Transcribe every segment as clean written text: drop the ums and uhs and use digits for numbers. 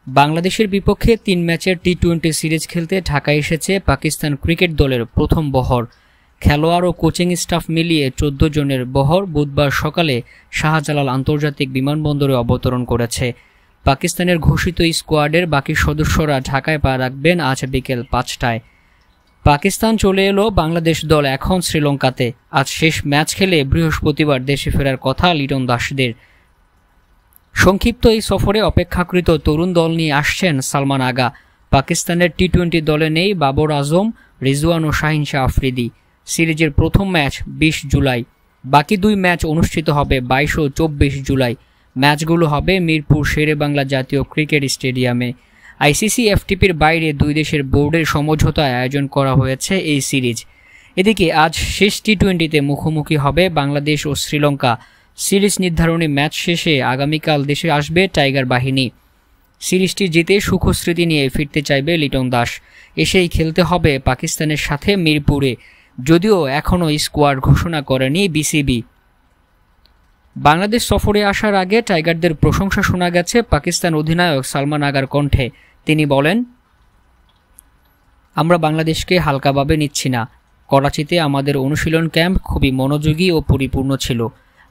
বাংলাদেশের বিপক্ষে ৩ ম্যাচের টি-20 সিরিজ খেলতে ঢাকায় এসেছে পাকিস্তান ক্রিকেট দলের প্রথম বহর। খেলোয়াড় ও কোচিং স্টাফ মিলিয়ে ১৪ জনের বহর বুধবার সকালে শাহজালাল আন্তর্জাতিক বিমানবন্দরে অবতরণ করেছে। পাকিস্তানের ঘোষিত স্কোয়াডের বাকি সদস্যরা ঢাকায় পা রাখবেন আজ বিকেল ৫টায়। পাকিস্তান চলে এলো, বাংলাদেশ দল এখন শ্রীলঙ্কাতে। আজ শেষ ম্যাচ খেলে বৃহস্পতিবার দেশে ফেরার কথা লিটন দাসদের। সংক্ষিপ্ত এই সফরে অপেক্ষাকৃত তরুণ দল নিয়ে আসছেন সালমান আগা। পাকিস্তানের টি-20 দলে নেই বাবর আজম, রিজওয়ান ও শাহিন শাহ আফ্রিদি। সিরিজের প্রথম ম্যাচ ২০ জুলাই, বাকি ২ ম্যাচ অনুষ্ঠিত হবে ২২ ও ২৪ জুলাই। ম্যাচগুলো হবে মিরপুর শেরেবাংলা জাতীয় ক্রিকেট স্টেডিয়ামে। আইসিসি এফটিপির বাইরে ২ দেশের বোর্ডের সমঝোতায় আয়োজন করা হয়েছে এই সিরিজ। এদিকে আজ শেষ টি-20তে মুখোমুখি হবে বাংলাদেশ ও শ্রীলঙ্কা। সিরিজ নির্ধারণী ম্যাচ শেষে আগামীকাল দেশে আসবে টাইগার বাহিনী। সিরিজটি জিতে সুখস্মৃতি নিয়ে ফিরতে চাইবে লিটন দাস। এসেই খেলতে হবে পাকিস্তানের সাথে মিরপুরে, যদিও এখনও স্কোয়াড ঘোষণা করেনি বিসিবি। বাংলাদেশ সফরে আসার আগে টাইগারদের প্রশংসা শোনা গেছে পাকিস্তান অধিনায়ক সালমান আগার কণ্ঠে। তিনি বলেন, আমরা বাংলাদেশকে হালকাভাবে নিচ্ছি না। করাচিতে আমাদের অনুশীলন ক্যাম্প খুবই মনোযোগী ও পরিপূর্ণ ছিল।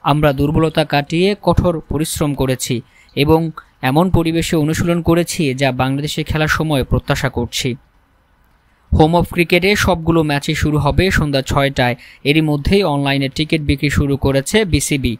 আমরা দুর্বলতা কাটিয়ে কঠোর পরিশ্রম করেছি এবং এমন পরিবেশে অনুশীলন করেছি যা বাংলাদেশে খেলার সময় প্রত্যাশা করছি। হোম অফ ক্রিকেটে সবগুলো ম্যাচই শুরু হবে সন্ধ্যা ৬টায়। এরই মধ্যেই অনলাইনে টিকিট বিক্রি শুরু করেছে বিসিবি।